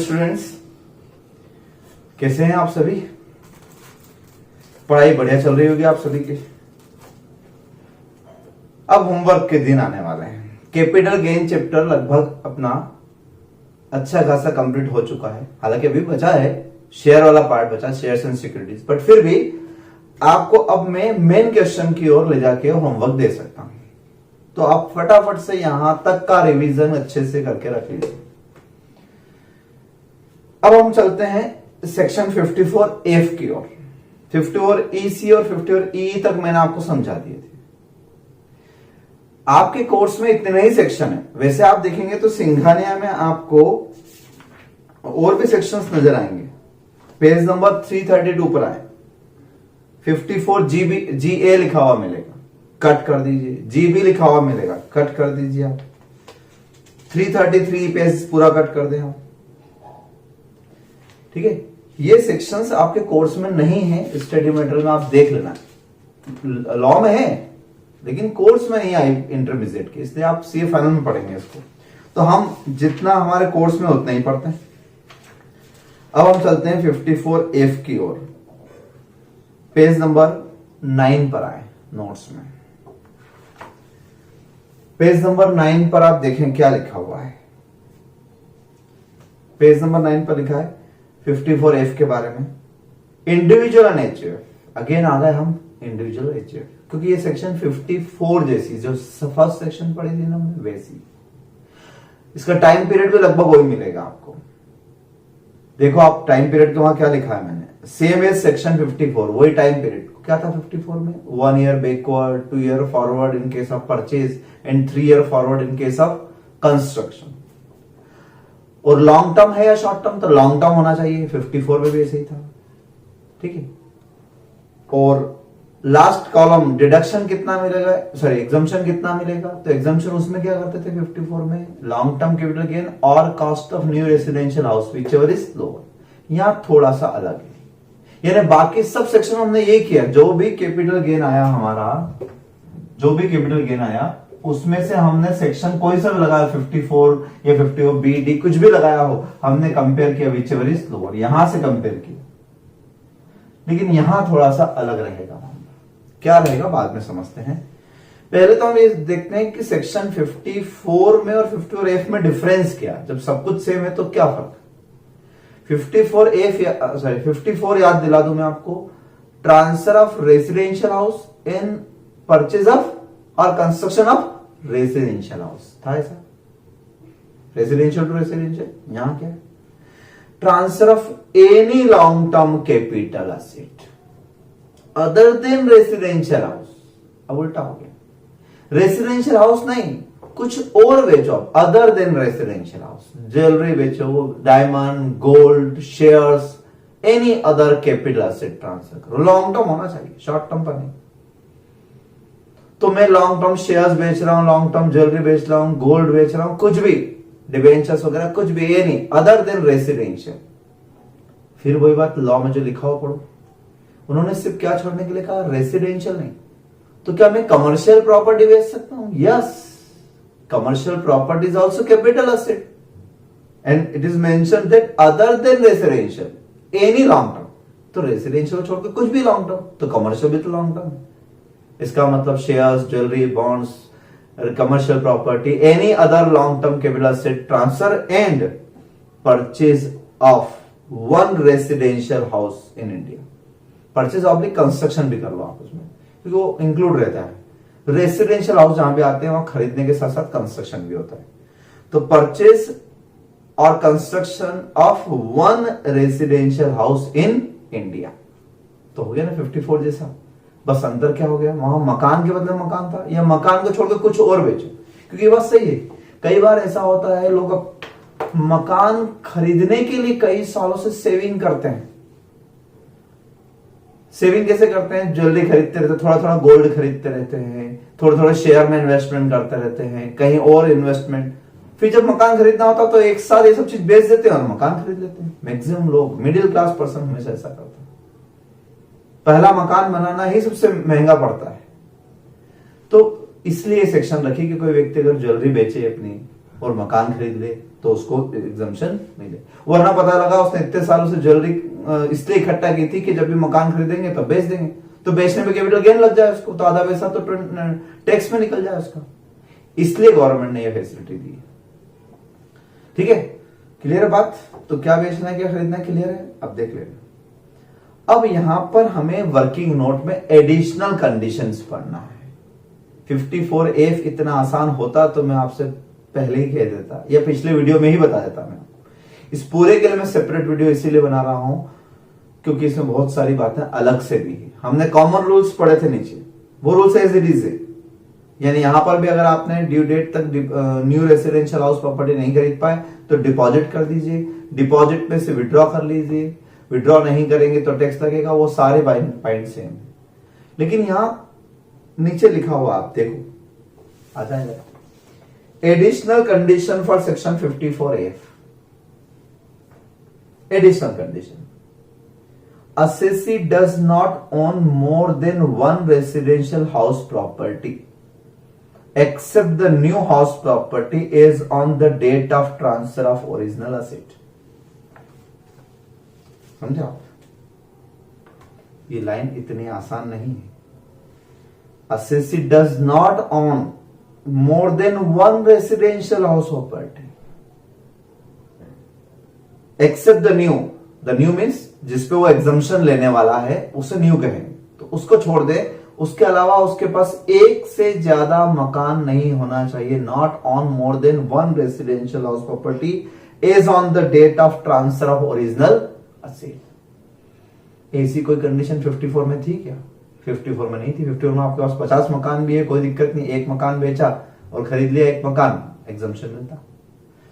Students, कैसे हैं आप सभी? पढ़ाई बढ़िया चल रही होगी आप सभी की। अब होमवर्क के दिन आने वाले हैं। कैपिटल गेन चैप्टर लगभग अपना अच्छा खासा कंप्लीट हो चुका है। हालांकि अभी बचा है शेयर वाला पार्ट, बचा शेयर्स एंड सिक्योरिटीज, बट फिर भी आपको अब मैं मेन क्वेश्चन की ओर ले जाके होमवर्क दे सकता हूं। तो आप फटाफट से यहां तक का रिवीजन अच्छे से करके रख लीजिए। अब हम चलते हैं सेक्शन 54F की ओर। 54EC और 54EE तक मैंने आपको समझा दिए थे। आपके कोर्स में इतने ही सेक्शन है। वैसे आप देखेंगे तो सिंघानिया में आपको और भी सेक्शंस नजर आएंगे। पेज नंबर 332 पर आए 54GB GA लिखा हुआ मिलेगा, कट कर दीजिए। GB लिखा हुआ मिलेगा, कट कर दीजिए आप। 333 पेज पूरा कट कर दें आप। ठीक है, ये सेक्शंस आपके कोर्स में नहीं है, स्टडी मटेरियल में आप देख लेना। लॉ में है लेकिन कोर्स में नहीं आई इंटरमीडिएट के, इसलिए आप सीए फाइनल में पढ़ेंगे इसको। तो हम जितना हमारे कोर्स में उतना ही पढ़ते हैं। अब हम चलते हैं 54F की ओर। पेज नंबर 9 पर आए नोट्स में। पेज नंबर 9 पर आप देखें क्या लिखा हुआ है। पेज नंबर 9 पर लिखा है 54F के बारे में, इंडिविजुअल एंड एचयूएफ। अगेन आ गए हम इंडिविजुअल एचयूएफ, क्योंकि ये सेक्शन 54 जैसी जो फर्स्ट सेक्शन पढ़ी थी ना वैसी। इसका टाइम पीरियड भी लगभग वही मिलेगा आपको। देखो आप टाइम पीरियड के वहां क्या लिखा है मैंने, सेम एज सेक्शन 54, वही टाइम पीरियड। क्या था 54 में? 1 year backward, 2 year forward in case of purchase and 3 year forward in case of construction. और लॉन्ग टर्म है या शॉर्ट टर्म? तो लॉन्ग टर्म होना चाहिए। 54 में भी ऐसे ही था। ठीक है, और लास्ट कॉलम डिडक्शन कितना मिलेगा, सॉरी एग्जम्पशन कितना मिलेगा? तो एग्जम्पशन उसमें क्या करते थे 54 में, लॉन्ग टर्म कैपिटल गेन और cost of new residential house which ever is lower. यहां थोड़ा सा अलग है, यानी बाकी सब सेक्शन हमने ये किया। जो भी कैपिटल गेन आया हमारा, जो भी कैपिटल गेन आया उसमें से हमने सेक्शन कोई सा भी लगाया, 54 या 54 BD कुछ भी लगाया हो, हमने कंपेयर किया विच एवर इज लोअर, यहां से कंपेयर किया। लेकिन यहां थोड़ा सा अलग रहेगा। क्या रहेगा बाद में समझते हैं। पहले तो हम ये देखते हैं कि सेक्शन 54 में और 54F में डिफरेंस क्या। जब सब कुछ सेम है तो क्या फर्क? 54 याद दिला दूं मैं आपको, transfer of residential house in purchase of और कंस्ट्रक्शन ऑफ रेसिडेंशियल हाउस था ऐसा, रेसिडेंशियल टू रेसिडेंशियल। यहां क्या है? Transfer of any long term capital asset other than residential house. अब उल्टा हो गया, रेसिडेंशियल हाउस नहीं, कुछ और बेचो other than residential house. Jewellery बेचो, diamond, gold, shares, any other capital asset transfer करो। लॉन्ग टर्म होना चाहिए, शॉर्ट टर्म पर नहीं। तो मैं लॉन्ग टर्म शेयर्स बेच रहा हूं, लॉन्ग टर्म ज्वेलरी बेच रहा हूं, गोल्ड बेच रहा हूं, कुछ भी, डिबेंचर्स वगैरह कुछ भी, ये नहीं, अदर देन रेसिडेंशियल। फिर वही बात लॉ में जो लिखा हो पढ़ो। उन्होंने सिर्फ क्या छोड़ने के लिए कहा? रेसिडेंशियल नहीं। तो क्या मैं कमर्शियल प्रॉपर्टी बेच सकता हूं? Yes, commercial property is also capital asset and it is mentioned that other than residential any long term. तो रेसिडेंशियल छोड़कर कुछ भी लॉन्ग टर्म, तो कमर्शियल भी तो लॉन्ग टर्म है। इसका मतलब shares, jewellery, bonds, commercial property, any other long term capital asset transfer and purchase of one residential house in India. Purchase oblique construction भी कर लो आप उसमें, क्योंकि वो इंक्लूड रहता है। रेसिडेंशियल हाउस जहां भी आते हैं वहां खरीदने के साथ साथ कंस्ट्रक्शन भी होता है। तो परचेज और construction of one residential house in India. तो हो गया ना 54 जैसा। बस अंतर क्या हो गया, वहां मकान के बदले मकान था, या मकान को छोड़कर कुछ और बेचो। क्योंकि ये बात सही है, कई बार ऐसा होता है लोग मकान खरीदने के लिए कई सालों से सेविंग करते हैं। सेविंग कैसे करते हैं? ज्वेलरी खरीदते रहते हैं, थोड़ा थोड़ा गोल्ड खरीदते रहते हैं, थोड़ा थोड़ा शेयर में इन्वेस्टमेंट करते रहते हैं, कहीं और इन्वेस्टमेंट। फिर जब मकान खरीदना होता तो एक साथ ये सब चीज बेच देते हैं और मकान खरीद लेते हैं। मैक्सिमम लोग, मिडिल क्लास पर्सन हमेशा ऐसा करता है। पहला मकान बनाना ही सबसे महंगा पड़ता है। तो इसलिए सेक्शन रखी कि कोई व्यक्ति अगर ज्वेलरी बेचे अपनी और मकान खरीद ले तो उसको एग्जम्पशन मिले, वरना पता लगा उसने इतने सालों से ज्वेलरी इसलिए इकट्ठा की थी कि जब भी मकान खरीदेंगे तो बेच देंगे, तो बेचने में कैपिटल गेन लग जाए उसको, तो आधा पैसा तो टैक्स में निकल जाए उसका, इसलिए गवर्नमेंट ने यह फैसिलिटी दी। ठीक है, क्लियर है बात? तो क्या बेचना है क्या खरीदना है, क्लियर है? अब देख लेना। अब यहां पर हमें वर्किंग नोट में एडिशनल कंडीशंस पढ़ना है। 54F इतना आसान होता तो मैं आपसे पहले ही कह देता, या पिछले वीडियो में ही बता देता मैं आपको। इस पूरे के लिए मैं सेपरेट वीडियो इसीलिए बना रहा हूं क्योंकि इसमें बहुत सारी बातें अलग से दी है। हमने कॉमन रूल्स पढ़े थे नीचे, वो रूल्स एज इट इज है। यानी यहां पर भी अगर आपने ड्यू डेट तक न्यू रेसिडेंशियल हाउस प्रॉपर्टी नहीं खरीद पाए तो डिपॉजिट कर दीजिए, डिपॉजिट में से विड्रॉ कर लीजिए, विड्रॉ नहीं करेंगे तो टैक्स लगेगा, वो सारे पॉइंट सेम है। लेकिन यहां नीचे लिखा हुआ आप देखो, आ जाएगा additional condition for section 54F। Additional condition, assessee does not own more than one residential house property except the new house property is on the date of transfer of original asset। समझे आप? ये line इतनी आसान नहीं है। assessee does not own more than one residential house property except the new means जिसपे वो exemption लेने वाला है उसे न्यू कहेंगे, तो उसको छोड़ दे। उसके अलावा उसके पास एक से ज्यादा मकान नहीं होना चाहिए। Not on more than one residential house property is on the date of transfer of original asset. ऐसी कोई कंडीशन 54 में थी क्या? 54 में नहीं थी। 54 में आपके पास 50 मकान भी है, कोई दिक्कत नहीं, एक मकान बेचा और खरीद लिया एक मकान, एग्जम्पशन मिलता।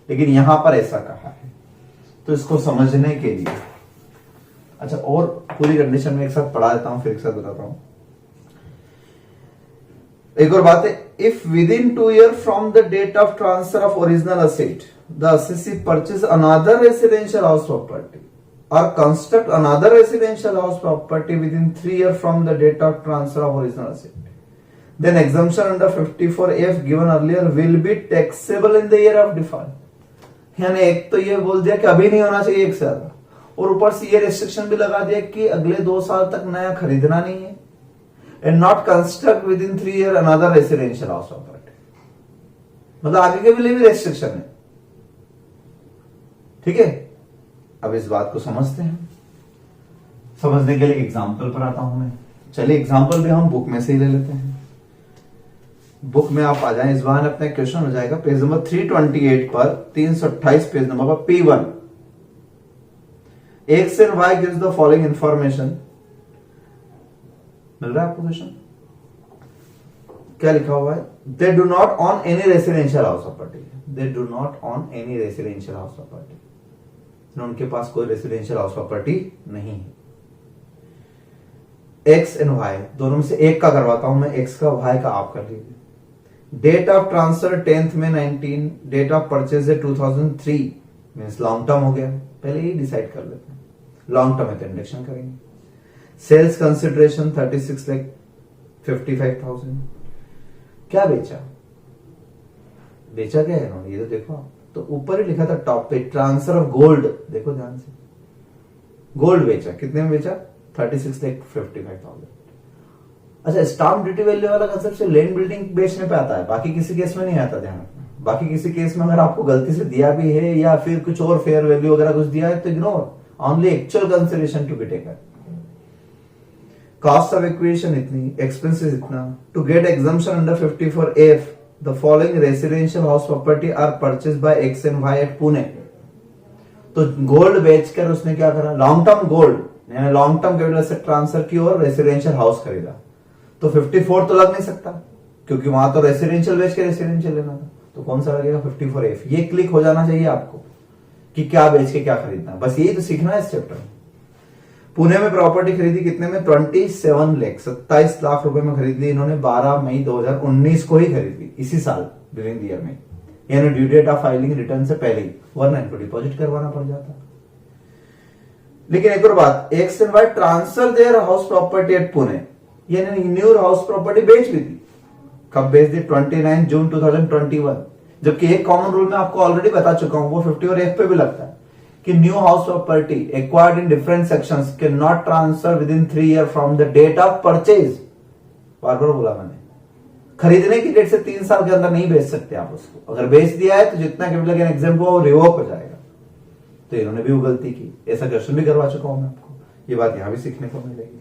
लेकिन यहां पर ऐसा कहा है, तो इसको समझने के लिए अच्छा और पूरी कंडीशन में एक साथ पढ़ा देता हूं, फिर एक साथ बताता हूं। एक और बात है, if within 2 years from the date of transfer of original asset the assessee purchase another residential house property और construct another residential house property within 3 years from the date of transfer of original asset, then exemption under 54F given earlier will be taxable in the year of default. यानी एक तो ये बोल दिया कि अभी नहीं होना चाहिए एक से ज्यादा, और ऊपर से ये रेस्ट्रिक्शन भी लगा दिया कि अगले 2 साल तक नया खरीदना नहीं है। And not construct with in 3 years another residential house property, मतलब आगे के लिए भी रेस्ट्रिक्शन है। ठीक है, अब इस बात को समझते हैं। समझने के लिए एग्जाम्पल पर आता हूं मैं। चलिए एग्जाम्पल भी हम बुक में से ही ले लेते हैं। बुक में आप आ जाए, इस बार अपना क्वेश्चन हो जाएगा पेज नंबर 328 पर, 328 पेज नंबर पर, P1 X and Y gives the following information। मिल रहा है आपको क्वेश्चन? क्या लिखा हुआ है? They do not own any residential house property। They do not own any residential house property। उनके पास कोई रेसिडेंशियल हाउस प्रॉपर्टी नहीं है। X and Y दोनों में से एक का करवाता हूं मैं, X का, Y का आप कर लीजिए। डेट ऑफ ट्रांसफर 10th में 19, डेट ऑफ परचेज है 2003, मीन्स लॉन्ग टर्म हो गया। पहले ही डिसाइड कर लेते हैं, लॉन्ग टर्म है तो इंडेक्शन करेंगे। Sales consideration 36,55,000। क्या बेचा? बेचा क्या है इन्होंने, ये तो देखो आप, तो ऊपर ही लिखा था टॉप पे, ट्रांसफर ऑफ गोल्ड। देखो ध्यान से, गोल्ड बेचा, कितने में बेचा? 36,55,000। अच्छा, स्टाम्प ड्यूटी वैल्यू वाला कंसेप्ट से लैंड बिल्डिंग बेचने पे आता है, बाकी किसी केस में नहीं आता। ध्यान रखना, बाकी किसी केस में अगर आपको गलती से दिया भी है या फिर कुछ और फेयर वैल्यू वगैरह कुछ दिया है तो ignore, only actual consideration to be taken. Cost of acquisition इतनी, एक्सपेंसेस इतना। To get exemption under 54F the following residential house property are purchase by X and Y at Pune. तो गोल्ड बेचकर उसने क्या करा? Long term gold, long term capital से transfer की और रेसिडेंशियल हाउस खरीदा। तो 54 तो लग नहीं सकता क्योंकि वहां तो रेसिडेंशियल बेच के रेसिडेंशियल लेना था, तो कौन सा लगेगा? 54F। ये क्लिक हो जाना चाहिए आपको कि क्या बेच के क्या खरीदना, बस यही तो सीखना है इस चैप्टर में। पुणे में प्रॉपर्टी खरीदी कितने में? 27 लाख, 27 लाख रुपए में खरीद ली इन्होंने। 12 मई 2019 को ही खरीद ली, इसी साल ड्यूरिंग ईयर में, यानी due date of filing return से पहले ही, वरना इनको डिपॉजिट करवाना पड़ जाता। लेकिन एक और बात, X and Y transfer their house property eight Pune, यानी न्यू हाउस प्रॉपर्टी बेच भी दी। कब बेच दी? 29 जून 2021, जबकि एक कॉमन रूल मैं आपको ऑलरेडी बता चुका हूं, वो 50 और F पे भी लगता है कि new house property acquired in different sections can not transfer within 3 year from the date of purchase. बार बार बोला मैंने, खरीदने की डेट से 3 साल के अंदर नहीं बेच सकते आप उसको। अगर बेच दिया है तो जितना कैपिटल गेन एग्जाम्पल हुआ वो रिवोक हो जाएगा। तो इन्होंने भी वो गलती की, ऐसा क्वेश्चन भी करवा चुका हूं मैं आपको, ये बात यहां भी सीखने को मिलेगी।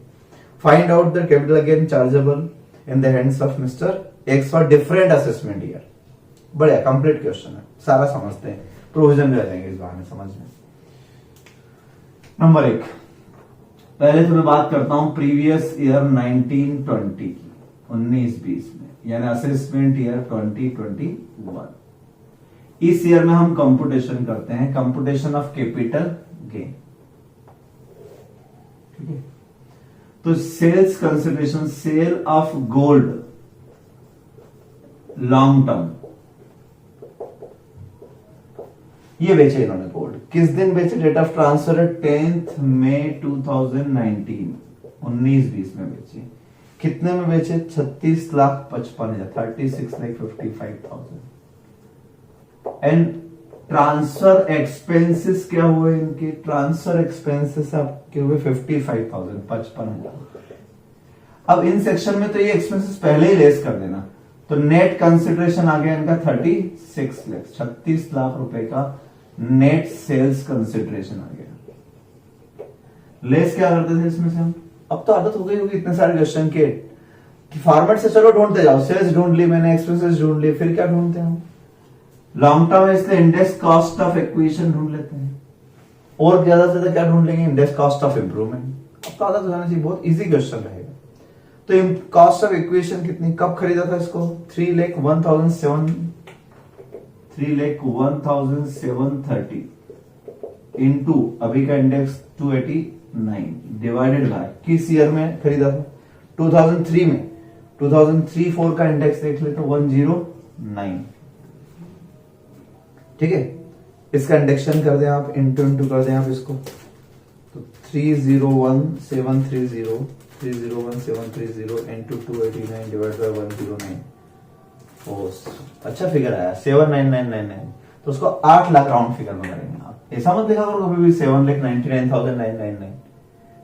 Find out the capital gain chargeable in the hands of mister x for different assessment year. बढ़िया कंप्लीट क्वेश्चन है, सारा समझते हैं, प्रोविजन भी आ जाएंगे इस बहाने समझ में। नंबर 1, पहले तो मैं बात करता हूं प्रीवियस ईयर 1920 की, 1920 में, यानी असेसमेंट ईयर 2021। इस ईयर में हम कंप्यूटेशन करते हैं, कंप्यूटेशन ऑफ कैपिटल गेन। ठीक है, तो sales consideration, sale of gold long term, ये बेचे इन्होंने गोल्ड। किस दिन बेचे? डेट ऑफ ट्रांसफर 10 मई 2019, 1920 में बेचे। कितने में बेचे? 36,55,000, 36,55,000। एंड ट्रांसफर एक्सपेंसेस क्या हुए इनके? ट्रांसफर एक्सपेंसेस आपके हुए 55,000, 55,000। अब इन सेक्शन में तो ये एक्सपेंसेस पहले ही लेस कर देना, तो नेट कंसिडरेशन आ गया इनका 36 लाख, 36 लाख रुपए का नेट सेल्स कंसिडरेशन आ गया। लेस क्या करते थे इसमें से हम? अब तो आदत हो गई होगी इतने सारे क्वेश्चन के कि फॉर्मेट से चलो ढूंढते जाओ, सेल्स ढूंढ ली मैंने, एक्सपेंसेस ढूंढ ली, फिर क्या ढूंढते हैं हम? लॉन्ग टर्म है इसलिए इंडेक्स कॉस्ट ऑफ एक्विजिशन ढूंढ लेते हैं, और ज्यादा से ज्यादा क्या ढूंढ लेंगे? Index cost of improvement. अब तो आदत हो जाना चाहिए, बहुत इजी क्वेश्चन रहेगा। तो कॉस्ट ऑफ एक्विजिशन कितनी, कब खरीदा था इसको? 3,01,730 इंटू अभी का इंडेक्स 289 डिवाइडेड बाय किस ईयर में खरीदा था? 2003 में। 2003-4 का इंडेक्स देख ले तो 109। ठीक है, इसका इंडेक्शन कर दें आप, इंटू कर दें आप इसको, तो 301,730 इंटू 289 डिवाइड बाय 109। अच्छा फिगर आया 79999। तो उसको 8 लाख राउंड फिगर में करेंगे आप। ऐसा मत देखा करो कभी भी 7,99,999,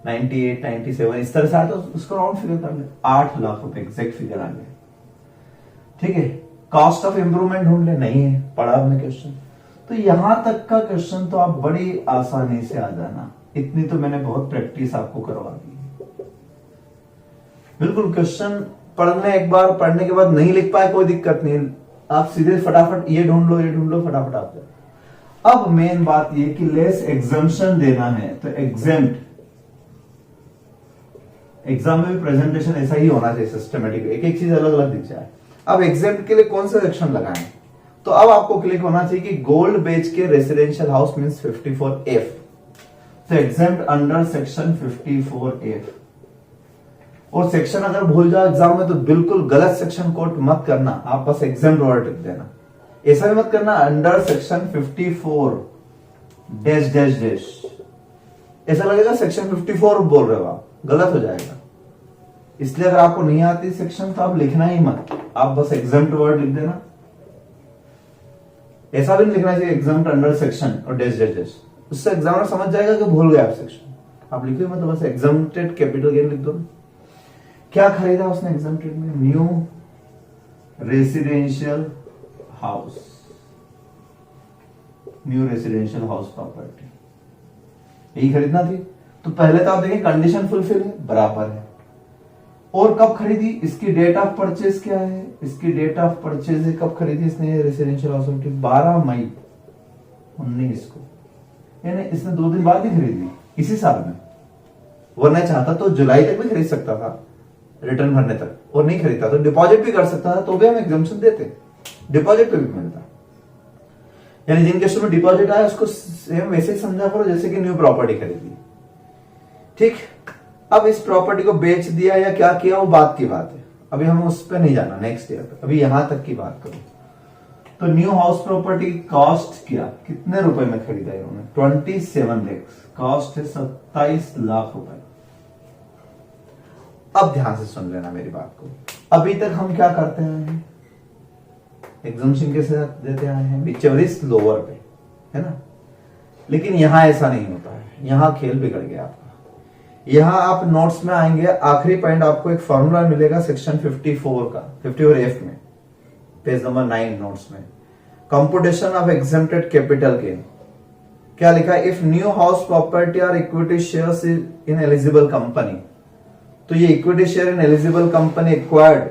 98, 97 इस तरह से आया तो उसको राउंड फिगर कर ले। 8 लाख रुपए एग्जैक्ट फिगर आ गया। ठीक है, कॉस्ट ऑफ इंप्रूवमेंट ढूंढ ले, नहीं है, पढ़ा आपने क्वेश्चन। तो यहां तक का क्वेश्चन तो आप बड़ी आसानी से आ जाना, इतनी तो मैंने बहुत प्रैक्टिस आपको करवा दी। बिल्कुल क्वेश्चन पढ़ने, एक बार पढ़ने के बाद नहीं लिख पाए कोई दिक्कत नहीं, आप सीधे फटाफट ये ढूंढ लो फटाफट आप जाओ। अब मेन बात ये कि लेस एग्जाम्पशन देना है तो एग्जेम्प्ट, एग्जाम में भी प्रेजेंटेशन ऐसा ही होना चाहिए सिस्टमेटिक, एक एक चीज अलग अलग दिख जाए। अब एग्जेम्प्ट के लिए कौन सा सेक्शन लगाएं? तो अब आपको क्लिक होना चाहिए कि गोल्ड बेच के रेसिडेंशियल हाउस मींस 54F, तो एग्जेम्प्ट अंडर सेक्शन 54F। और सेक्शन अगर भूल जाओ एग्जाम में तो बिल्कुल गलत सेक्शन कोट मत करना, आप बस एग्जाम्प्ट वर्ड लिख देना। ऐसा भी मत करना under section 54 dash dash dash, ऐसा लगेगा सेक्शन 54 बोल रहे हो आप, गलत हो जाएगा। इसलिए अगर आपको नहीं आती सेक्शन तो आप लिखना ही मत, आप बस एग्जाम्प्ट वर्ड लिख देना। ऐसा भी नहीं लिखना चाहिए एग्जाम्प्ट अंडर सेक्शन और डैश डैश डैश, उससे एग्जामिनर समझ जाएगा कि भूल गए आप सेक्शन। आप लिखिए मत, बस एग्जाम्प्टेड कैपिटल गेन लिख दो। क्या खरीदा उसने एग्जाम्प्टेड में? New residential house, new residential house property, यही खरीदना थी। तो पहले तो आप देखें कंडीशन फुलफिल है, बराबर है। और कब खरीदी? इसकी डेट ऑफ परचेज क्या है? इसकी डेट ऑफ परचेज है, कब खरीदी इसने रेसिडेंशियल हाउस प्रॉपर्टी? 12 मई 19 को, यानी इसने 2 दिन बाद ही खरीदी इसी साल में। वरना चाहता तो जुलाई तक भी खरीद सकता था रिटर्न भरने तक, और नहीं खरीदता तो डिपॉजिट भी कर सकता था, तो भी हम एग्जाम्पशन देते, डिपॉजिट पे भी मिलता। यानी जिन केसों में डिपॉजिट आया उसको सेम वैसे ही समझा करो जैसे कि न्यू प्रॉपर्टी खरीदी। ठीक, अब इस प्रॉपर्टी को बेच दिया या क्या किया वो बात की बात है, अभी हम उस पर नहीं जाना, नेक्स्ट ईयर पे, अभी यहां तक की बात करो। तो न्यू हाउस प्रॉपर्टी कॉस्ट क्या, कितने रुपए में खरीदा इन्होंने? 27 लाख, कॉस्ट है 27 लाख रुपए। अब ध्यान से सुन लेना मेरी बात को, अभी तक हम क्या करते हैं? एग्जम्पशन कैसे देते आए हैं, विचेवर इज लोअर पे, है ना। लेकिन यहां ऐसा नहीं होता है, यहां खेल बिगड़ गया आपका। यहां आप नोट्स में आएंगे, आखिरी पॉइंट आपको एक फॉर्मूला मिलेगा सेक्शन 54 का, 54F में, पेज नंबर 9 नोट्स में, computation of exempted capital gain. क्या लिखा है, इफ न्यू हाउस प्रॉपर्टी और equity shares in eligible company, तो ये equity share in eligible company acquired,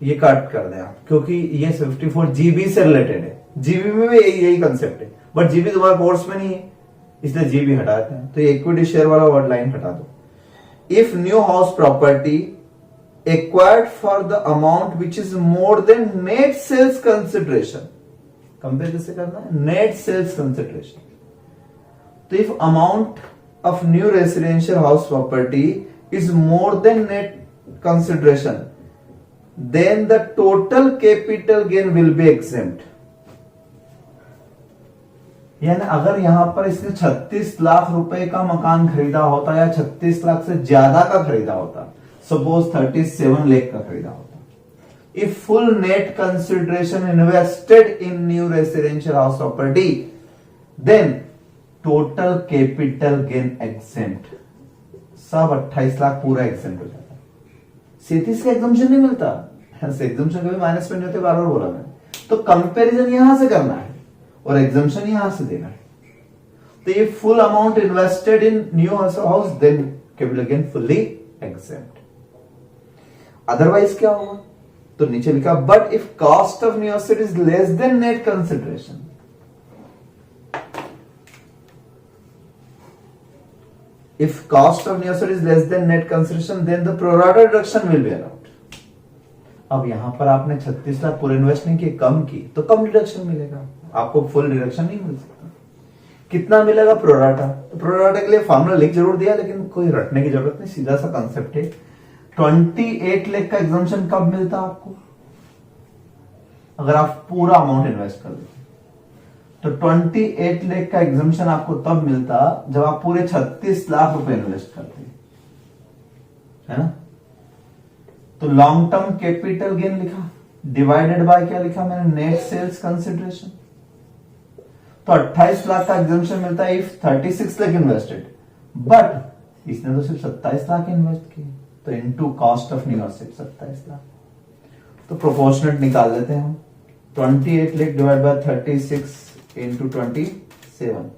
ये कट कर दें आप, क्योंकि ये 54 जीबी से रिलेटेड है। जीबी में भी यही कंसेप्ट है, बट जीबी तुम्हारा कोर्स में नहीं है, इसलिए जीबी हटाते हैं। तो ये इक्विटी शेयर वाला वर्ड लाइन हटा दो। If new house property acquired for the amount which is more than net sales consideration, compare कैसे करना है, नेट सेल्स कंसिडरेशन। तो if amount of new residential house property is more than net consideration, then the total capital gain will be exempt। यानी अगर यहां पर इसने 36 लाख रुपए का मकान खरीदा होता या 36 लाख से ज्यादा का खरीदा होता, सपोज 37 लाख का खरीदा होता, if full net consideration invested in new residential house property, then total capital gain exempt, सब 28 लाख पूरा एग्जेम्प्ट हो जाता। 37 का एग्जम्पशन नहीं मिलता, एग्जम्पशन कभी माइनस में नहीं होते, बार बार बोला मैंने। तो कंपैरिजन यहां से करना है और एग्जम्पशन यहां से देना है। तो ये full amount invested in new house, then capital gain fully exempt. Otherwise क्या होगा, तो नीचे लिखा, but if cost of new asset is less than net consideration, if cost of new asset is less than net consideration, then the pro rata deduction will be allowed। अब यहां पर आपने 36 लाख पूरे इन्वेस्ट नहीं किए, कम की, तो कम डिडक्शन मिलेगा आपको, फुल डिडक्शन नहीं मिल सकता। कितना मिलेगा, प्रो राटा। तो प्रो राटा के लिए फॉर्मूला लिख जरूर दिया, लेकिन कोई रटने की जरूरत नहीं, सीधा सा कंसेप्ट है। 28 लाख का एग्जम्पशन कब मिलता आपको, अगर आप पूरा अमाउंट इन्वेस्ट कर देते, तो 28 लाख का एग्जम्पशन आपको तब मिलता जब आप पूरे 36 लाख रुपए इन्वेस्ट करते, है ना। तो लॉन्ग टर्म कैपिटल गेन लिखा, डिवाइडेड बाय क्या लिखा मैंने, नेट सेल्स कंसिडरेशन। तो 28 लाख का एग्जम्पशन मिलता है इफ 36 लाख इन्वेस्टेड, बट इसने तो सिर्फ 27 लाख इन्वेस्ट किए, तो into cost of new asset 27 lakh. तो प्रोपोर्शनेट निकाल लेते हैं हम, 28 लाख डिवाइड बाय 36 इंटू 27,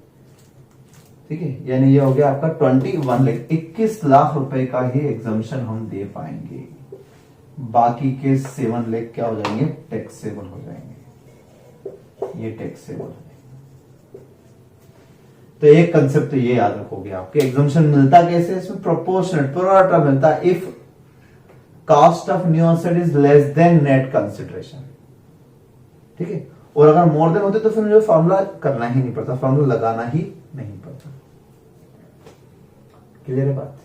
ठीक है, यानी ये हो गया आपका 21 लाख, 21 लाख रुपए का ही एग्जम्पशन हम दे पाएंगे। बाकी के 7 लाख क्या हो जाएंगे, टैक्सेबल हो जाएंगे, ये टैक्सेबल हो जाएंगे। तो एक कंसेप्ट तो ये याद रखोगे, आपके एग्जम्पशन मिलता कैसे, इसमें प्रोपोर्शनेट प्रो राटा मिलता है if cost of new asset is less than net consideration, ठीक है। और अगर मोर देन होते तो फिर मुझे फॉर्मूला करना ही नहीं पड़ता, फॉर्मूला लगाना ही नहीं पड़ता। क्लियर है बात।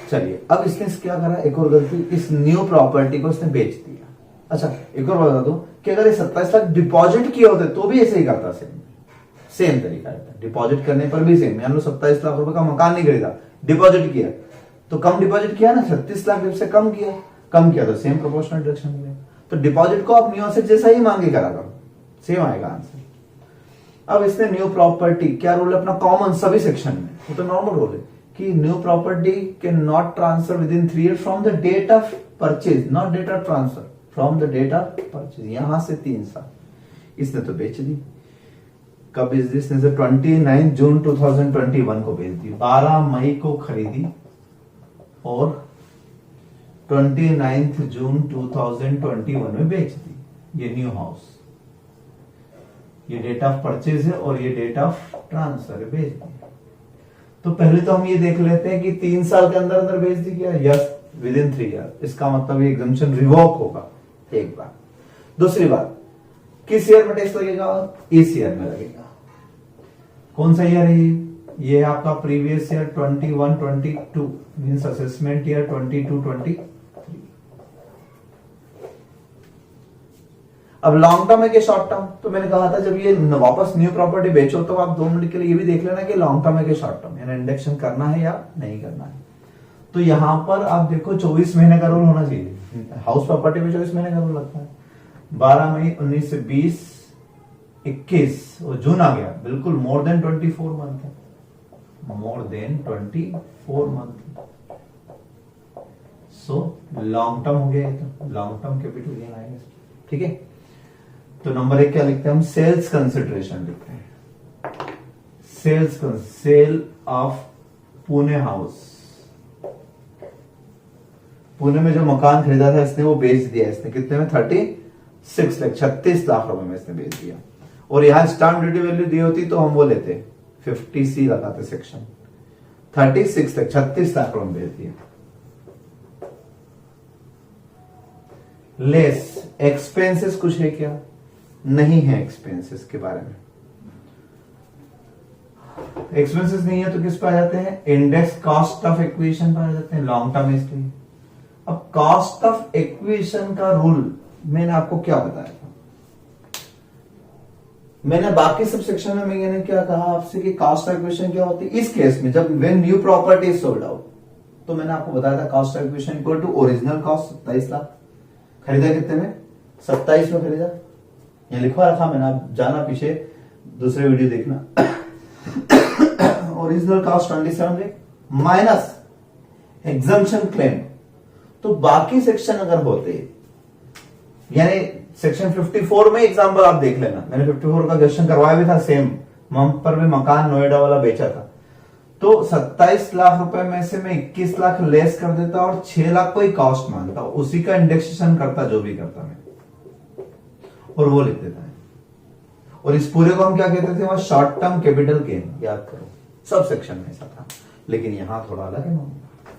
चलिए अब इसने क्या करा, एक और गलती, इस न्यू प्रॉपर्टी को इसने बेच दिया। अच्छा एक और बता दूं कि अगर ये 27 लाख डिपॉजिट किए होते तो भी ऐसे ही करता, सेम तरीका रहता, डिपॉजिट करने पर भी सेम। मान लो 27 लाख रुपए का मकान नहीं खरीदा, डिपॉजिट किया, तो कम डिपॉजिट किया ना, 36 लाख से कम किया तो सेम प्रोपोर्शनल डिडक्शन मिलेगा। तो डिपॉजिट को आप न्यू एसेट जैसा ही मांगे करा करो, सेम आएगा आंसर। अब इसने न्यू प्रॉपर्टी, क्या रूल है अपना कॉमन सभी सेक्शन में, वो तो नॉर्मल रूल है कि new property can not transfer within 3 year from the date of purchase, not date of transfer, from the date of purchase, यहां से 3 साल। इसने तो बेच दी, कब बेच दी इसने, 29 जून 2021 को बेच दी, 12 मई को खरीदी और 29 जून 2021 में बेच दी। ये न्यू हाउस, ये डेट ऑफ परचेज है और ये डेट ऑफ ट्रांसफर है, बेच दी। तो पहले तो हम ये देख लेते हैं कि 3 साल के अंदर अंदर बेच दी क्या, यस विद इन 3 ईयर, इसका मतलब ये एग्जम्पशन रिवोक होगा, एक बात। दूसरी बात, किस ईयर में टैक्स लगेगा, इस ईयर में लगेगा। कौन सा ईयर है ये आपका previous year 21-22 means assessment year 22-23। अब लॉन्ग टर्म है कि शॉर्ट टर्म, तो मैंने कहा था जब ये वापस न्यू प्रॉपर्टी बेचो तो आप 2 मिनट के लिए ये भी देख लेना कि लॉन्ग टर्म है कि शॉर्ट टर्म, यानी इंडेक्शन करना है या नहीं करना है। तो यहां पर आप देखो 24 महीने का रूल होना चाहिए, हाउस प्रॉपर्टी में 24 महीने का रूल लगता है। 12 मई 19 से 20 21 वो जून आ गया, बिल्कुल मोर देन 24 मंथ है, more than 24 month. So long term हो गया, तो लॉन्ग टर्म कैपिटल गेन आएगा। ठीक है, तो नंबर 1 क्या लिखते हैं हम? सेल्स कंसिडरेशन लिखते हैं। Sale of Pune house, Pune में जो मकान खरीदा था इसने वो बेच दिया, इसने कितने में? 36 लाख, 36 लाख रुपए में इसने बेच दिया। और यहां स्टाम्प ड्यूटी वैल्यू दी होती तो हम वो लेते 50C लगाते सेक्शन, 36 लाख, 36 लाख रुपए में बेच दिया। लेस एक्सपेंसेस कुछ है क्या? नहीं है एक्सपेंसेस के बारे में, एक्सपेंसेस नहीं है तो किस पे आ जाते हैं? इंडेक्स कॉस्ट ऑफ एक्विजिशन पे आ जाते हैं, लॉन्ग टर्म इसलिए। अब कॉस्ट ऑफ एक्विजिशन का रूल मैंने आपको क्या बताया था? मैंने बाकी सब सेक्शन में मैंने क्या कहा आपसे कि कॉस्ट ऑफ एक्विजिशन क्या होती है इस केस में, जब when new property is sold out, तो मैंने आपको बताया था cost of acquisition equal to original cost 27 lakh, खरीदा कितने में? 27 में खरीदा, ये लिखवा रखा मैंने, आप जाना पीछे दूसरे वीडियो देखना। Original cost 27 lakh minus exemption claim. तो बाकी सेक्शन अगर होते, यानी सेक्शन 54 में एग्जांपल आप देख लेना, मैंने 54 का क्वेश्चन करवाया भी था सेम, पर भी मकान नोएडा वाला बेचा था, तो 27 लाख रुपए में से मैं 21 लाख लेस कर देता और 6 लाख को ही कॉस्ट मानता, उसी का इंडेक्सेशन करता, जो भी करता मैं, और वो लिख देता है। और इस पूरे को हम क्या कहते थे? वहां शॉर्ट टर्म कैपिटल गेन, याद करो सब सेक्शन में ऐसा था, लेकिन यहां थोड़ा अलग है मामला,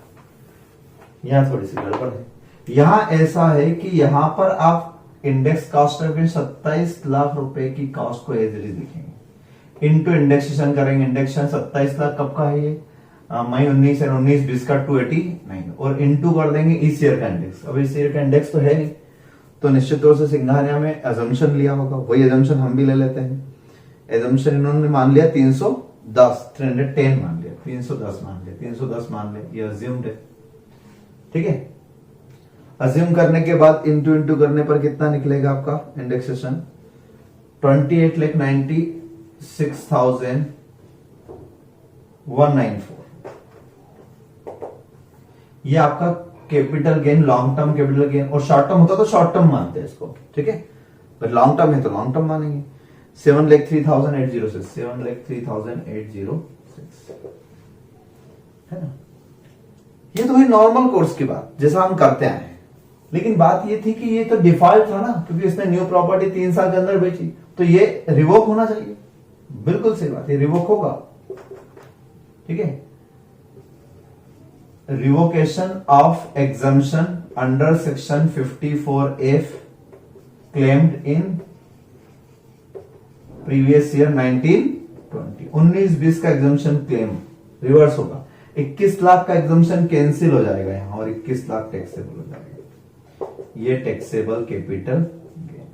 यहां थोड़ी सी गड़बड़ है। यहां ऐसा है कि यहां पर आप इंडेक्स कॉस्ट ऑफ 27 लाख रुपए की कॉस्ट को एज इट इज लिखेंगे, इनटू इंडेक्सेशन करेंगे, इंडेक्सेशन 27 लाख कब का है ये? मई 19 और 19-20 का 289, और इनटू कर देंगे इस ईयर का इंडेक्स। अब इस ईयर का इंडेक्स तो है नहीं, तो निश्चित तौर से सिंघानिया में एजम्पशन लिया होगा, वही एजम्पशन हम भी ले लेते हैं। एजम्पशन इन्होंने मान लिया 310, 310 मान लिया, 310 मान लिया, 310 मान लिया, ये अज्यूम्ड है। ठीक है, अज्यूम करने के बाद इंटू करने पर कितना निकलेगा आपका इंडेक्सेशन? 28,96,194। ये आपका capital gain, long term capital gain, और शॉर्ट टर्म होता तो शॉर्ट टर्म मानते हैं इसको, ठीक है, पर लॉन्ग टर्म है तो लॉन्ग टर्म मानेंगे। 7,03,806, 7,03,806 है ना। ये तो हुई नॉर्मल कोर्स की बात, जैसा हम करते आए हैं, लेकिन बात ये थी कि ये तो डिफॉल्ट था ना, क्योंकि इसने न्यू प्रॉपर्टी 3 साल के अंदर बेची, तो ये रिवोक होना चाहिए। बिल्कुल सही बात, ये रिवोक होगा। ठीक है, revocation of exemption under section 54F claimed in previous year 1920, 19-20 का एग्जम्पशन क्लेम रिवर्स होगा। 21 लाख का एग्जम्पशन कैंसिल हो जाएगा यहां, और 21 लाख टैक्सेबल हो जाएगा। ये टैक्सेबल कैपिटल गेन।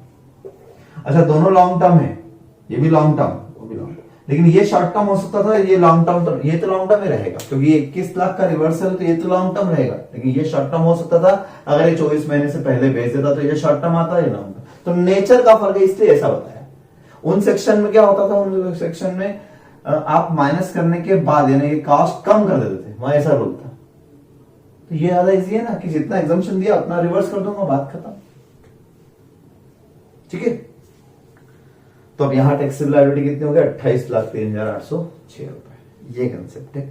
अच्छा, दोनों लॉन्ग टर्म है, ये भी लॉन्ग टर्म, वो भी लॉन्ग, लेकिन ये शॉर्ट टर्म हो सकता था, ये लॉन्ग टर्म, तो ये तो लॉन्ग टर्म ही रहेगा, क्योंकि ये 21 लाख का रिवर्सल, तो ये तो लॉन्ग टर्म रहेगा, लेकिन ये शॉर्ट टर्म हो सकता था। अगर ये 24 महीने से पहले भेज देता तो ये शॉर्ट टर्म आता है, लॉन्ग टर्म। तो नेचर का फर्क है, इसलिए ऐसा बताया। उन सेक्शन में क्या होता था, उन सेक्शन में आप माइनस करने के बाद यानी कॉस्ट कम कर देते थे, वहां ऐसा रूल था। तो ये ज्यादा इजी है ना कि जितना एग्जम्पशन दिया उतना रिवर्स कर दूंगा, बात खत्म। ठीक है, तो अब यहां टैक्सेबल लायबिलिटी कितनी हो गई? 28,03,806 रुपए। ये कंसेप्ट है।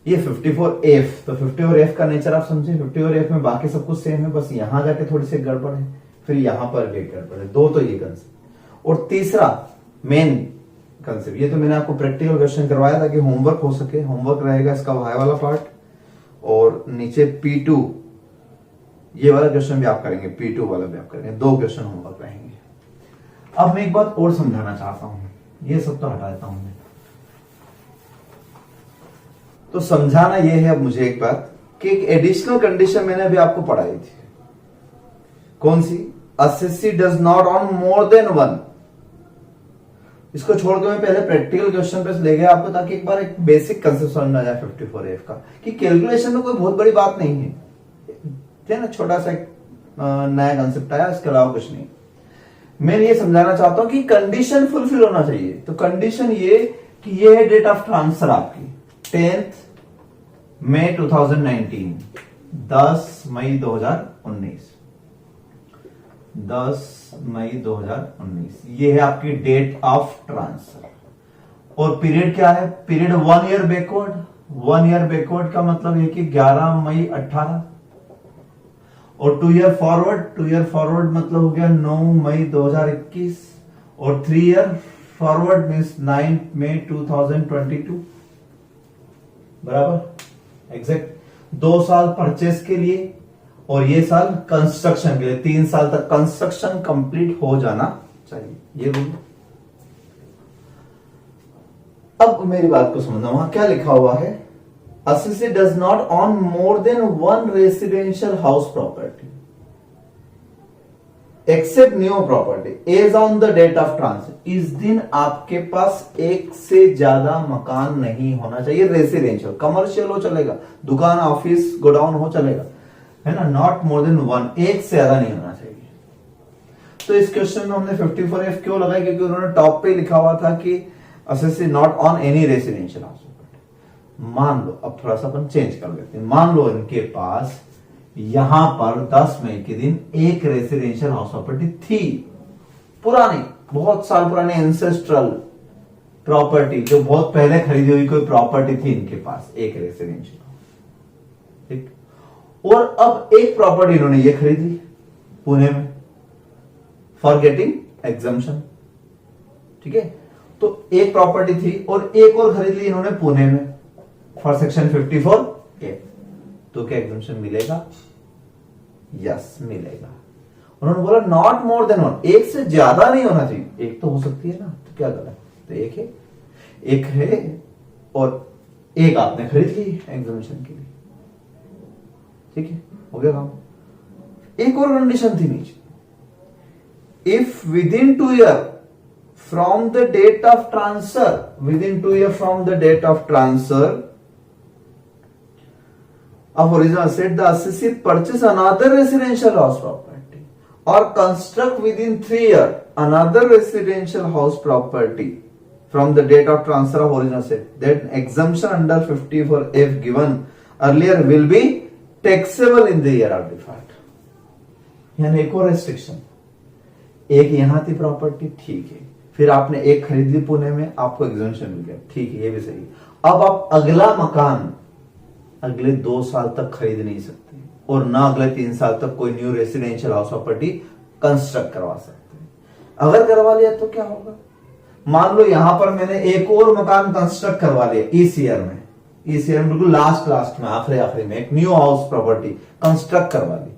ये 54F, तो 54F का नेचर आप समझे। 54F में बाकी सब कुछ सेम है, बस यहां जाके थोड़ी सी गड़बड़ है, फिर यहां पर भी गड़बड़ है। दो तो ये कंसेप्ट, और तीसरा मेन कंसेप्ट, ये तो मैंने आपको प्रैक्टिकल क्वेश्चन करवाया था कि होमवर्क हो सके। होमवर्क रहेगा इसका वाई वाला पार्ट, और नीचे P2 ये वाला क्वेश्चन भी आप करेंगे, P2 वाला भी आप करेंगे। 2 क्वेश्चन होमवर्क रहेंगे। अब मैं एक बात और समझाना चाहता हूं, ये सब तो हटा देता हूं मैं। तो समझाना ये है अब मुझे एक बात कि एक एडिशनल कंडीशन मैंने अभी आपको पढ़ाई थी, कौन सी? Assessee does not on more than 1। इसको छोड़ के मैं पहले प्रैक्टिकल क्वेश्चन पे ले गया आपको, ताकि एक बार एक बेसिक कंसेप्ट समझ आ जाए 54F का, कि कैलकुलेशन में कोई बहुत बड़ी बात नहीं है, ना, छोटा सा नया कंसेप्ट आया, इसके अलावा कुछ नहीं। मैं ये समझाना चाहता हूं कि कंडीशन फुलफिल होना चाहिए। तो कंडीशन ये कि ये है डेट ऑफ ट्रांसफर आपकी 10 मई 2019, 10 मई 2019, 10 मई 2019 ये है आपकी डेट ऑफ ट्रांसफर। और पीरियड क्या है? Period 1 year backward. 1 year backward का मतलब है कि 11 मई 18। और 2 ईयर फॉरवर्ड, 2 ईयर फॉरवर्ड मतलब हो गया 9 मई 2021। और 3 ईयर फॉरवर्ड मीन्स 9 मई 2022। बराबर एग्जैक्ट 2 साल परचेस के लिए और ये साल कंस्ट्रक्शन के लिए, 3 साल तक कंस्ट्रक्शन कंप्लीट हो जाना चाहिए, ये रूल। अब मेरी बात को समझना, वहां क्या लिखा हुआ है? assessee does not own more than one residential house property except new property as on the date of transfer। इस दिन आपके पास एक से ज्यादा मकान नहीं होना चाहिए। रेसिडेंशियल, कमर्शियल हो चलेगा, दुकान ऑफिस गोडाउन हो चलेगा, है ना। नॉट मोर देन वन, एक से ज्यादा नहीं होना चाहिए। तो इस क्वेश्चन में हमने 54F क्यों लगाया? क्योंकि उन्होंने टॉप पे लिखा हुआ था कि assessee not on any residential house। मान लो, अब थोड़ा सा अपन चेंज कर देते हैं। मान लो इनके पास यहां पर 10 मई के दिन एक रेसिडेंशियल हाउस प्रॉपर्टी थी, पुरानी, बहुत साल पुरानी एंसेस्ट्रल प्रॉपर्टी, जो बहुत पहले खरीदी हुई कोई प्रॉपर्टी थी इनके पास, एक रेसिडेंशियल, ठीक। और अब एक प्रॉपर्टी इन्होंने ये खरीदी पुणे में फॉर गेटिंग एग्जम्पशन, ठीक है। तो एक प्रॉपर्टी थी और एक और खरीद ली इन्होंने पुणे में फॉर सेक्शन 54A। तो क्या एग्जम्पशन मिलेगा? यस मिलेगा। उन्होंने बोला नॉट मोर देन वन, एक से ज्यादा नहीं होना चाहिए। एक तो हो सकती है ना, तो क्या गलत? तो एक है और एक आपने खरीद ली एग्जम्पशन के लिए, ठीक है, हो गया काम। एक और कंडीशन थी नीचे, if within 2 year from the date of transfer, within 2 year from the date of transfer of original asset, the assessee purchase another residential house property or construct within 3 years another residential house property from the date of transfer of original asset, then exemption under 54F given earlier will be taxable in the year of default। यानी एक और restriction, एक यहां थी property, ठीक है, फिर आपने एक खरीद ली पुणे में, आपको एग्जेम्पशन मिल गया, ठीक है, ये भी सही। अब आप अगला मकान अगले 2 साल तक खरीद नहीं सकते और ना अगले 3 साल तक कोई new residential house property construct करवा सकते। अगर करवा लिया तो क्या होगा? मान लो यहां पर मैंने एक और मकान कंस्ट्रक्ट करवा लिया इस ईयर में, बिल्कुल लास्ट में, आखिरी में एक न्यू हाउस प्रॉपर्टी कंस्ट्रक्ट करवा ली,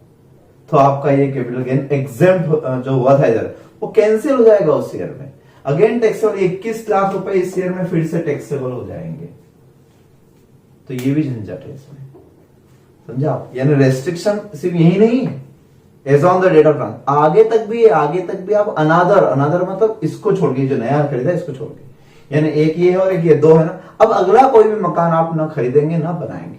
तो आपका ये कैपिटल गेन एग्जेम्प्ट जो हुआ था इधर, वो कैंसिल हो जाएगा उस ईयर में। अगेन टैक्सेबल 21 लाख रुपए इस ईयर में फिर से टैक्सेबल हो जाएंगे। तो ये भी झंझट है इसमें, समझा आप? यानी रेस्ट्रिक्शन सिर्फ यही नहीं है, as on the date of transfer, आगे तक भी है, आगे तक भी आप अनादर मतलब इसको छोड़ के, जो नया खरीदा इसको छोड़ के, यानी एक ये है और एक ये, 2 है ना। अब अगला कोई भी मकान आप ना खरीदेंगे ना बनाएंगे,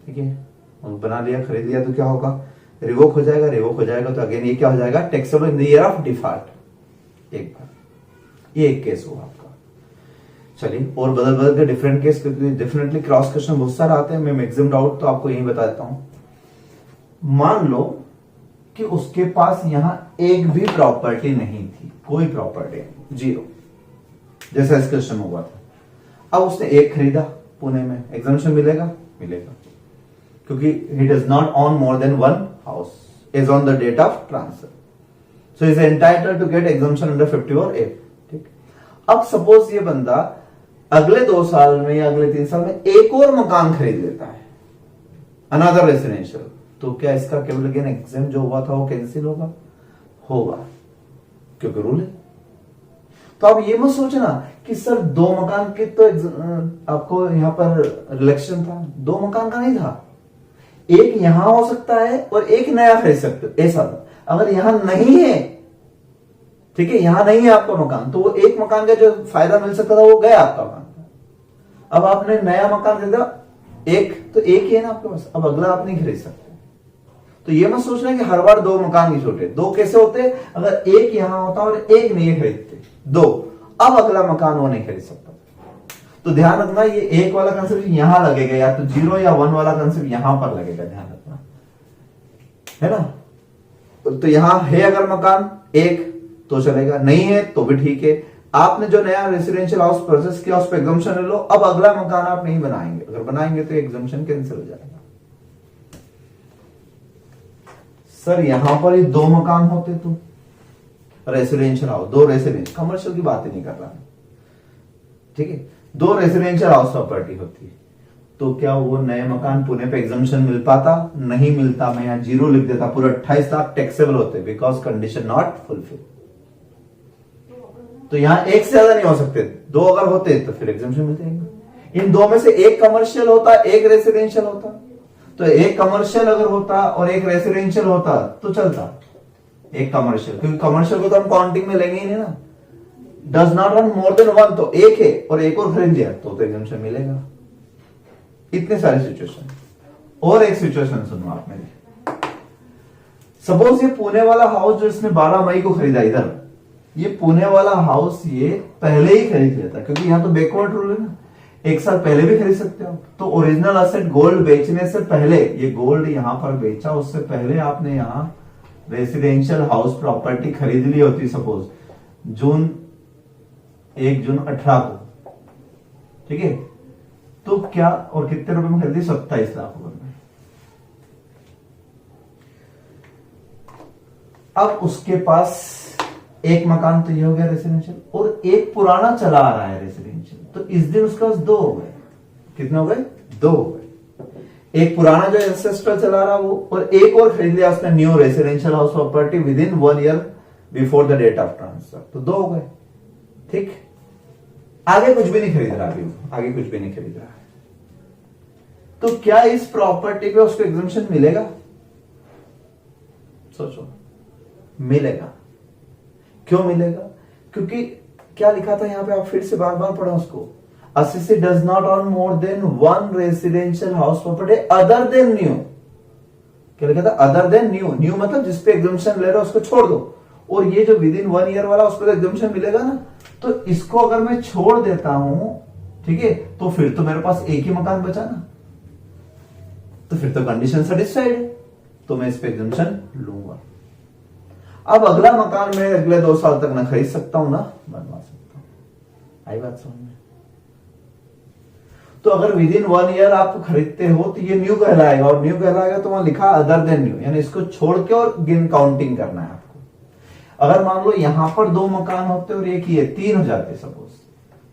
ठीक है। बना लिया, खरीद लिया तो क्या होगा? रिवोक हो जाएगा, तो अगेन ये क्या हो जाएगा? Taxable in the year of default. एक बार ये एक केस हुआ आपका। चलिए, और बदल के डिफरेंट केस, क्योंकि डेफिनेटली क्रॉस क्वेश्चन बहुत सारे आते हैं, मैं मैक्सिमम डाउट तो आपको यही बता देता हूं। मान लो कि उसके पास यहां एक भी प्रॉपर्टी नहीं थी, कोई प्रॉपर्टी नहीं, 0, जैसा इस क्वेश्चन में हुआ था। अब उसने एक खरीदा पुणे में, एग्जामिशन मिलेगा, क्योंकि he does not own more than one house is on the date of transfer, so he is entitled to get exemption under 54A। ठीक। अब सपोज ये बंदा अगले 2 साल में या अगले 3 साल में एक और मकान खरीद लेता है, अनदर रेसिडेंशियल, तो क्या इसका कैपिटल गेन एग्जेम्प्ट जो हुआ था वो कैंसिल होगा, क्योंकि रूल है। तो आप ये मत सोचना कि सर 2 मकान के तो आपको यहां पर रिलेक्शन था, 2 मकान का नहीं था, एक यहां हो सकता है और एक नया खरीद सकते हो, ऐसा। अगर यहां नहीं है, ठीक है, यहां नहीं है आपका मकान, तो वो एक मकान का जो फायदा मिल सकता था वो गया आपका मकान। अब आपने नया मकान खरीदा, एक तो एक ही है ना आपके पास, अब अगला आप नहीं खरीद सकते। तो ये मत सोचना कि हर बार 2 मकान की छूट है। 2 कैसे होते? अगर एक यहां होता और एक नहीं खरीदते 2, अब अगला मकान वो नहीं खरीद सकता। तो ध्यान रखना ये एक वाला कंसेप्ट यहां लगेगा, या तो 0 या 1 वाला कंसेप्ट यहां पर लगेगा, ध्यान रखना, है ना। तो यहां है अगर मकान एक तो चलेगा, नहीं है तो भी ठीक है। आपने जो नया रेसिडेंशियल हाउस परचेस किया उस पर एग्जम्पशन ले लो, अब अगला मकान आप नहीं बनाएंगे, अगर बनाएंगे तो एग्जम्पशन कैंसिल हो जाएगा। सर यहां पर ये 2 मकान होते तो रेसिडेंशियल हाउस, 2 रेसिडेंशियल, कमर्शियल की बात ही नहीं कर रहा, ठीक है, 2 रेसिडेंशियल हाउस प्रॉपर्टी होती है, तो क्या वो नए मकान पुणे पे एग्जम्पशन मिल पाता? नहीं मिलता। मैं यहां 0 लिख देता, पूरे 28 लाख टैक्सेबल होते, बिकॉज कंडीशन नॉट फुलफिल। तो यहां एक से ज्यादा नहीं हो सकते, 2 अगर होते तो फिर एग्जम्पशन मिल जाएंगे। इन 2 में से एक कमर्शियल होता, एक रेसिडेंशियल होता, तो एक कमर्शियल अगर होता और एक रेसिडेंशियल होता तो चलता, एक कमर्शियल, क्योंकि कमर्शियल को तो हम काउंटिंग में लेंगे ही नहीं ना। Does not run more than 1, तो एक है और एक और खरीद लिया तो एग्जम्पशन मिलेगा। इतने सारे सिचुएशन। और एक सिचुएशन सुनो आप मेरी, सपोज ये पुणे वाला हाउस जो इसने 12 मई को खरीदा, इधर ये पुणे वाला हाउस ये पहले ही खरीद लेता, क्योंकि यहां तो बैकवर्ड रूल है ना, 1 साल पहले भी खरीद सकते हो। तो ओरिजिनल असेट गोल्ड बेचने से पहले, ये गोल्ड यहां पर बेचा उससे पहले आपने यहां रेसिडेंशियल हाउस प्रॉपर्टी खरीद ली होती, सपोज 1 जून 18 को, ठीक है, तो क्या, और कितने रुपए में खरीदी? 27 लाख रुपए में। अब उसके पास एक मकान तो ये हो गया रेसिडेंशियल, और एक पुराना चला आ रहा है रेसिडेंशियल, तो इस दिन उसके पास 2 हो गए। कितने हो गए? 2 हो गए। एक पुराना जो एंसेस्टर चला रहा वो, और एक और खरीद लिया उसने new residential house property within 1 year before the date of transfer, तो 2 हो गए। ठीक, आगे कुछ भी नहीं खरीद रहा, अभी आगे कुछ भी नहीं खरीद रहा है, तो क्या इस प्रॉपर्टी पे उसको एग्जम्पशन मिलेगा? सोचो, मिलेगा। क्यों मिलेगा? क्योंकि क्या लिखा था यहां पे, आप फिर से बार बार पढ़ो उसको, assessee does not own more than 1 residential house property other than new. क्या लिखा था? Other than new. न्यू मतलब जिसपे एग्जम्पशन ले रहा है उसको छोड़ दो, और ये जो विद इन 1 ईयर वाला उस पर एग्जम्पशन मिलेगा ना, तो इसको अगर मैं छोड़ देता हूं, ठीक है, तो फिर तो मेरे पास एक ही मकान बचा ना, तो फिर तो कंडीशन सेटिस्फाइड है, तो मैं इस पे एग्जम्पशन लूंगा। अब अगला मकान मैं अगले 2 साल तक ना खरीद सकता हूं ना बनवा सकता हूं। आई बात समझ में? तो अगर विद इन 1 ईयर आप खरीदते हो तो ये न्यू कहलाएगा, और न्यू कहलाएगा तो वहां लिखा अदर देन न्यू, यानी इसको छोड़ के और गिन काउंटिंग करना है आपको। अगर मान लो यहां पर 2 मकान होते और एक ही है, 3 हो जाते सपोज,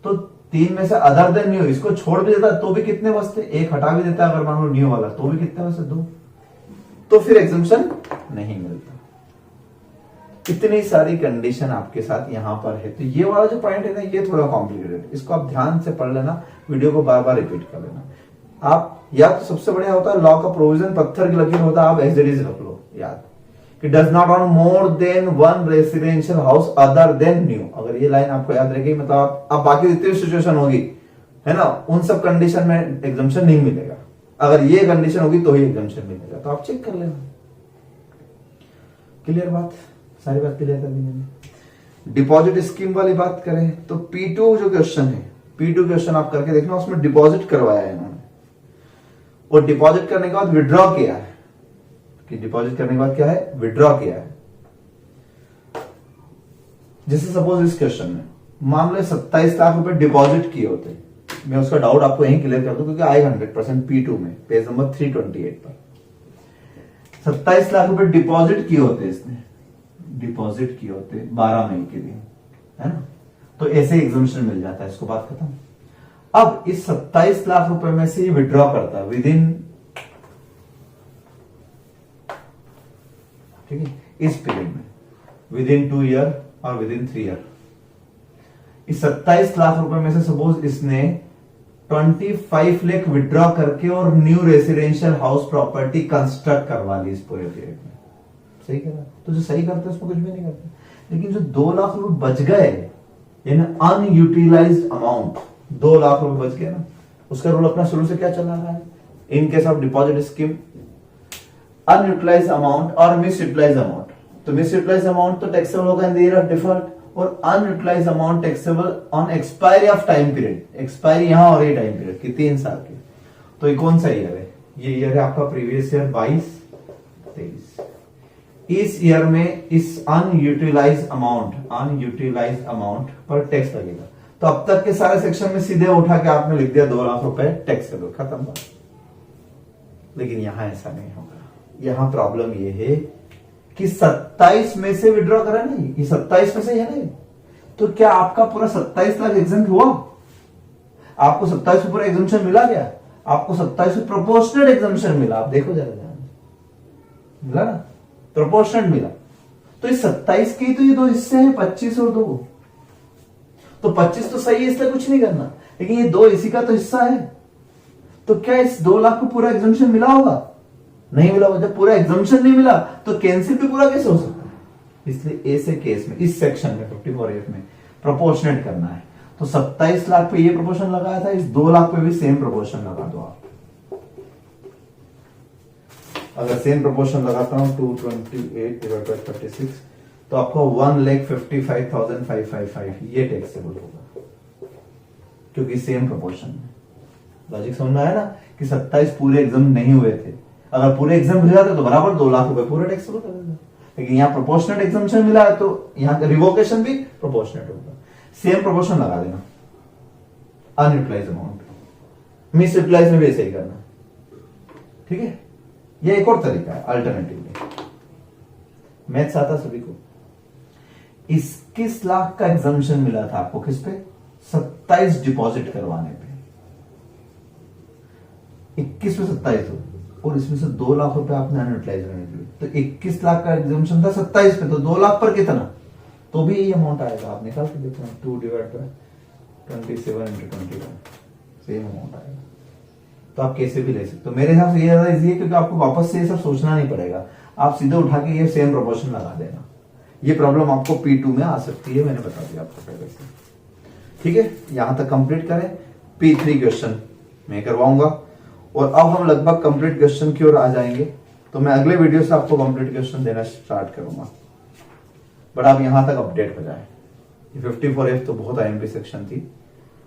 तो 3 में से अदर देन न्यू, इसको छोड़ भी देता तो भी कितने बचते? 1 हटा भी देता अगर मान लो न्यू वाला, तो भी कितने बचते? 2। तो फिर एग्जम्पशन नहीं मिलता। इतनी सारी कंडीशन आपके साथ यहां पर है, तो ये वाला जो पॉइंट है ना, ये थोड़ा कॉम्प्लिकेटेड है, इसको आप ध्यान से पढ़ लेना, वीडियो को बार बार रिपीट कर लेना। आप या तो सबसे बढ़िया होता है लॉ का प्रोविजन, पत्थर की लकीर होता है, आप एज इट इज रख लो याद कि does not on more than 1 residential house other than new. अगर ये लाइन आपको याद रहेगी, मतलब आप बाकी जितनी सिचुएशन होगी है ना, उन सब कंडीशन में एग्जम्पशन नहीं मिलेगा, अगर ये कंडीशन होगी तो ही एग्जम्पशन मिलेगा, तो आप चेक कर लेना। क्लियर बात? सारी बात क्लियर कर दी मैंने। डिपॉजिट स्कीम वाली बात करें तो P2 जो क्वेश्चन है, P2 क्वेश्चन आप करके देखना, उसमें डिपॉजिट करवाया है इन्होंने, और डिपॉजिट करने के बाद विड्रॉ किया है, कि डिपॉजिट करने के बाद क्या है? विड्रॉ किया है। जैसे सपोज इस क्वेश्चन में मान लो 27 लाख रुपए डिपॉजिट किए होते, मैं उसका डाउट आपको यहीं क्लियर कर दूं क्योंकि आएगा 100% P2 में, पेज नंबर 328 पर 27 लाख रुपए डिपॉजिट किए होते, इसने डिपॉजिट किए होते 12 मई के दिन, है ना, तो ऐसे एग्जम्पशन मिल जाता है, इसको बात खत्म। अब इस 27 लाख रुपए में से विड्रॉ करता है विद इन, ठीक है, इस पीरियड में विद इन 2 ईयर और विद इन 3 ईयर। इस 27 लाख रुपए में से सपोज इसने 25 लाख विड्रॉ करके और new residential house property construct करवा ली इस पूरे पीरियड में। सही कह रहा, तो जो सही करते हैं उसमें कुछ भी नहीं करते, लेकिन जो 2 लाख रुपए बच गए, यानी अनयूटिलाइज्ड अमाउंट 2 लाख रुपए बच गए ना, उसका रूल अपना शुरू से क्या चला रहा है, in case of deposit scheme, unutilised amount और मिस यूटिलाइज अमाउंट। तो मिस यूटिलाइज अमाउंट तो टैक्सेबल होगा in the year of default और unutilised amount taxable on expiry of time period. Expiry यहां हो रही टाइम पीरियड की 3 साल की। तो ये कौन सा ईयर है? ये ईयर है आपका प्रीवियस ईयर 22-23। इस ईयर में इस अनयूटिलाइज अमाउंट पर टैक्स लगेगा। तो अब तक के सारे सेक्शन में सीधे उठा के आपने लिख दिया 2 लाख रुपए टैक्सेबल, खत्म बात। लेकिन यहां ऐसा नहीं होगा। यहां प्रॉब्लम ये है कि 27 में से विड्रॉ करा नहीं, ये 27 में से है नहीं। तो क्या आपका पूरा 27 लाख एग्जम्प्ट हुआ? आपको 27 में पूरा एग्जम्पशन मिला क्या? आपको 27 में प्रोपोर्शनल एग्जम्पशन मिला। आप देखो जरा ध्यान, मिला ना, प्रोपोर्शनल मिला। तो इस 27 के तो ये 2 हिस्से हैं, 25 और 2। तो 25 तो सही है, इसलिए कुछ नहीं करना, लेकिन ये 2 इसी का तो हिस्सा है। तो क्या इस 2 लाख को पूरा एग्जम्पशन मिला होगा? नहीं मिला होगा। जब पूरा एग्जम्पशन नहीं मिला तो कैंसिल भी पूरा कैसे हो सकता है? इसलिए ऐसे केस में इस सेक्शन में 54F में प्रोपोर्शनेट करना है। तो 27 लाख पे ये प्रोपोर्शन लगाया था, इस 2 लाख पे भी सेम प्रोपोर्शन लगा दो आप। अगर सेम प्रोपोर्शन लगाता हूं 228/36 तो आपको 1,55,555 ये टैक्सेबल होगा, क्योंकि सेम प्रोपोर्शन में। लॉजिक समझ में आया ना कि 27 पूरे एग्जाम नहीं हुए थे। अगर पूरे एग्जाम हो जाते तो बराबर 2 लाख रुपए पूरा टैक्सेबल कर देता। लेकिन यहाँ प्रोपोर्शनल एग्जाम्पशन मिला है तो यहाँ रिवोकेशन भी प्रोपोर्शनल होगा। सेम प्रोपोर्शन लगा देना अनयूटिलाइज अमाउंट, मिस यूटिलाइज में भी ऐसे ही करना, ठीक है। ये एक और तरीका है अल्टरनेटिवली। मैथ्स आता सभी को। 21 लाख का एग्जाम्पशन मिला था आपको, किस पे? 27 डिपॉजिट करवाने पे। 21 में 27 और इसमें से 2 लाख रुपए आपने अनयूटिलाइज करने दिए। तो 21 लाख का एग्जाम्पशन था 27 पे, तो 2 लाख पर कितना? तो भी यही अमाउंट आएगा। आप निकाल के देखो, 2/27 × 21 सेम अमाउंट आएगा। तो आप कैसे भी ले सकते हो। मेरे हिसाब से ये ज्यादा इजी है, क्योंकि आपको वापस से ये सब सोचना नहीं पड़ेगा। आप सीधे उठा के ये सेम प्रोपोर्शन लगा देना। ये प्रॉब्लम आपको P2 में आ सकती है, मैंने बता दिया आपको पहले से, ठीक है। यहां तक कंप्लीट करें। P3 क्वेश्चन मैं करवाऊंगा और अब हम लगभग कंप्लीट क्वेश्चन की ओर आ जाएंगे। तो मैं अगले वीडियो से आपको कंप्लीट क्वेश्चन देना स्टार्ट करूंगा, बट आप यहां तक अपडेट हो जाए। 54F तो बहुत IMP सेक्शन थी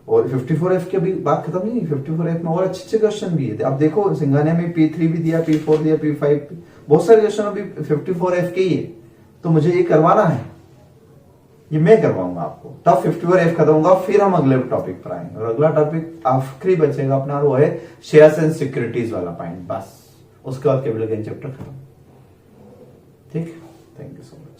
और 54F की अभी बात खत्म नहीं। 54F में और अच्छे क्वेश्चन भी है। आप देखो सिंघानिया में P3 भी दिया, P4 दिया, P5, बहुत सारे क्वेश्चन अभी 54F के ही है। तो मुझे ये करवाना है, ये मैं करवाऊंगा आपको। तब 54F खत्म होगा, फिर हम अगले टॉपिक पर आएंगे। और अगला टॉपिक आखिरी बचेगा अपना, वो है शेयर्स एंड सिक्योरिटीज वाला पॉइंट। बस उसके बाद कैपिटल गेन चैप्टर खत्म, ठीक। Thank you so much.